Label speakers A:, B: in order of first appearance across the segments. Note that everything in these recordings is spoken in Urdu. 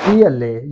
A: PLA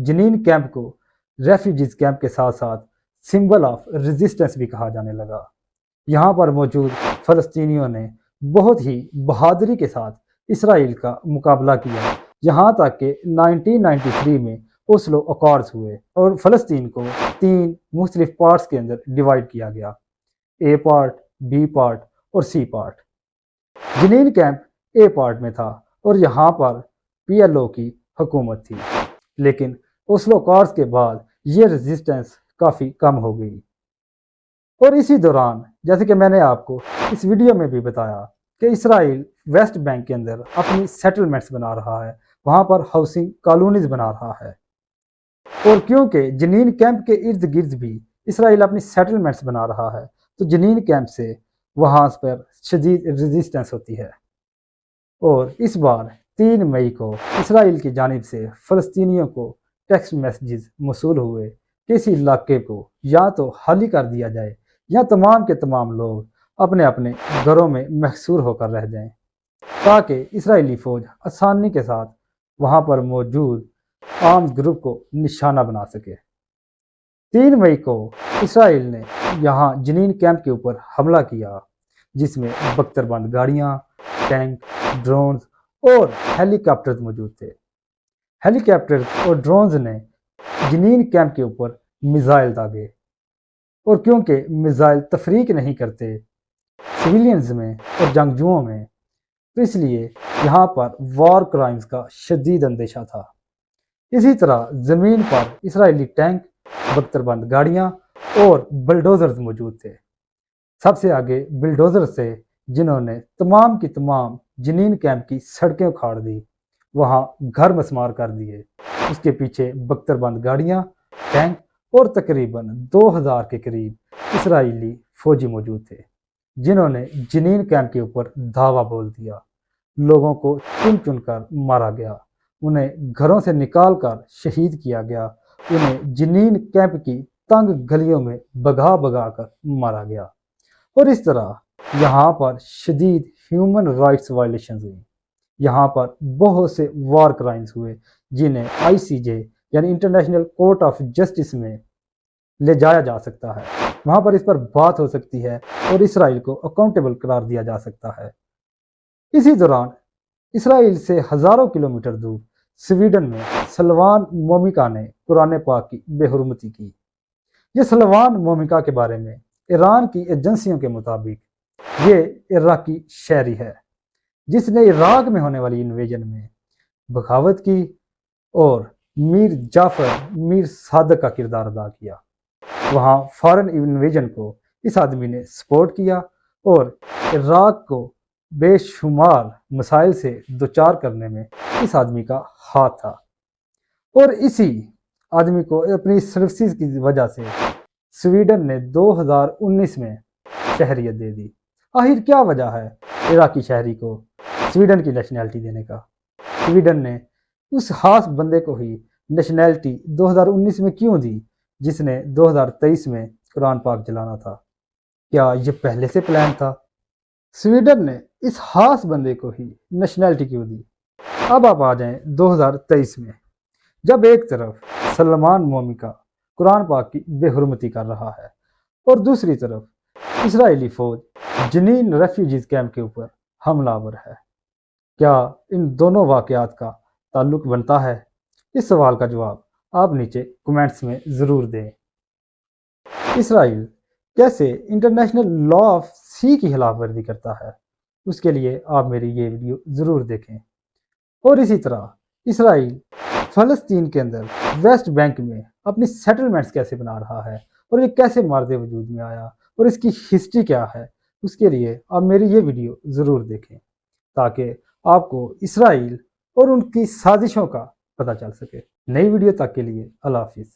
A: جنین کیمپ کو ریفیوجیز کیمپ کے ساتھ ساتھ سمبل آف ریزسٹنس بھی کہا جانے لگا۔ یہاں پر موجود فلسطینیوں نے بہت ہی بہادری کے ساتھ اسرائیل کا مقابلہ کیا، یہاں تک کہ 1993 میں اوسلو اکارڈز ہوئے اور فلسطین کو 3 مختلف پارٹس کے اندر ڈیوائیڈ کیا گیا، اے پارٹ، بی پارٹ اور سی پارٹ۔ جنین کیمپ اے پارٹ میں تھا اور یہاں پر پی ایل او کی حکومت تھی، لیکن اوسلو اکارڈز کے بعد یہ ریزسٹنس کافی کم ہو گئی۔ اور اسی دوران جیسے کہ میں نے آپ کو اس ویڈیو میں بھی بتایا کہ اسرائیل ویسٹ بینک کے اندر اپنی سیٹلمنٹس بنا رہا ہے، وہاں پر ہاؤسنگ کالونیز بنا رہا ہے، اور کیونکہ جنین کیمپ کے ارد گرد بھی اسرائیل اپنی سیٹلمنٹس بنا رہا ہے تو جنین کیمپ سے وہاں پر شدید ریزسٹنس ہوتی ہے۔ اور اس بار 3 مئی کو اسرائیل کی جانب سے فلسطینیوں کو ٹیکسٹ میسیجز موصول ہوئے کہ اس علاقے کو یا تو خالی کر دیا جائے یا تمام کے تمام لوگ اپنے اپنے گھروں میں محصور ہو کر رہ جائیں، تاکہ اسرائیلی فوج آسانی کے ساتھ وہاں پر موجود آرمز گروپ کو نشانہ بنا سکے۔ 3 مئی کو اسرائیل نے یہاں جنین کیمپ کے اوپر حملہ کیا، جس میں بختر بند گاڑیاں، ٹینک، ڈرونز اور ہیلی کاپٹرز موجود تھے۔ ہیلی کاپٹرز اور ڈرونز نے جنین کیمپ کے اوپر میزائل داغے، اور کیونکہ میزائل تفریق نہیں کرتے سویلینز میں اور جنگجوؤں میں، تو اس لیے یہاں پر وار کرائمز کا شدید اندیشہ تھا۔ اسی طرح زمین پر اسرائیلی ٹینک، بختر بند گاڑیاں اور بلڈوزرز موجود تھے۔ سب سے آگے بلڈوزر سے، جنہوں نے تمام کی تمام جنین کیمپ کی سڑکیں اکھاڑ دی، وہاں گھر مسمار کر دیے۔ اس کے پیچھے بختر بند گاڑیاں، ٹینک اور تقریباً 2000 کے قریب اسرائیلی فوجی موجود تھے، جنہوں نے جنین کیمپ کے اوپر دھاوا بول دیا۔ لوگوں کو چن چن کر مارا گیا، انہیں گھروں سے نکال کر شہید کیا گیا، انہیں جنین کیمپ کی تنگ گلیوں میں بگا بگا کر مارا گیا، اور اس طرح یہاں پر شدید ہیومن رائٹس وائلیشنز ہوئی۔ یہاں پر بہت سے وار کرائمز ہوئے جنہیں ICJ یعنی انٹرنیشنل کورٹ آف جسٹس میں لے جایا جا سکتا ہے، وہاں پر اس پر بات ہو سکتی ہے اور اسرائیل کو اکاؤنٹیبل قرار دیا جا سکتا ہے۔ اسی دوران اسرائیل سے ہزاروں کلومیٹر دور سویڈن میں سلوان مومکا نے قرآن پاک کی بے حرمتی کی۔ یہ سلوان مومکا کے بارے میں ایران کی ایجنسیوں کے مطابق یہ عراقی شہری ہے، جس نے عراق میں ہونے والی انویژن میں بغاوت کی اور میر جعفر میر صادق کا کردار ادا کیا۔ وہاں فارن انویژن کو اس آدمی نے سپورٹ کیا اور عراق کو بے شمار مسائل سے دوچار کرنے میں اس آدمی کا ہاتھ تھا، اور اسی آدمی کو اپنی سروسز کی وجہ سے سویڈن نے 2019 میں شہریت دے دی۔ آخر کیا وجہ ہے عراقی شہری کو سویڈن کی نیشنلٹی دینے کا؟ سویڈن نے اس خاص بندے کو ہی نیشنلٹی 2019 میں کیوں دی جس نے 2023 میں قرآن پاک جلانا تھا؟ کیا یہ پہلے سے پلان تھا؟ سویڈن نے اس خاص بندے کو ہی نیشنلٹی کیوں دی؟ اب آپ آ جائیں 2023 میں، جب ایک طرف سلمان مومکا قرآن پاک کی بے حرمتی کر رہا ہے اور دوسری طرف اسرائیلی فوج جنین ریفیوجیز کیمپ کے اوپر حملہ آور ہے۔ کیا ان دونوں واقعات کا تعلق بنتا ہے؟ اس سوال کا جواب آپ نیچے کمنٹس میں ضرور دیں۔ اسرائیل کیسے انٹرنیشنل لا آف سی کی خلاف ورزی کرتا ہے، اس کے لیے آپ میری یہ ویڈیو ضرور دیکھیں۔ اور اسی طرح اسرائیل فلسطین کے اندر ویسٹ بینک میں اپنی سیٹلمنٹس کیسے بنا رہا ہے اور یہ کیسے مارد وجود میں آیا اور اس کی ہسٹری کیا ہے، اس کے لیے آپ میری یہ ویڈیو ضرور دیکھیں تاکہ آپ کو اسرائیل اور ان کی سازشوں کا پتہ چل سکے۔ نئی ویڈیو تک کے لیے اللہ حافظ۔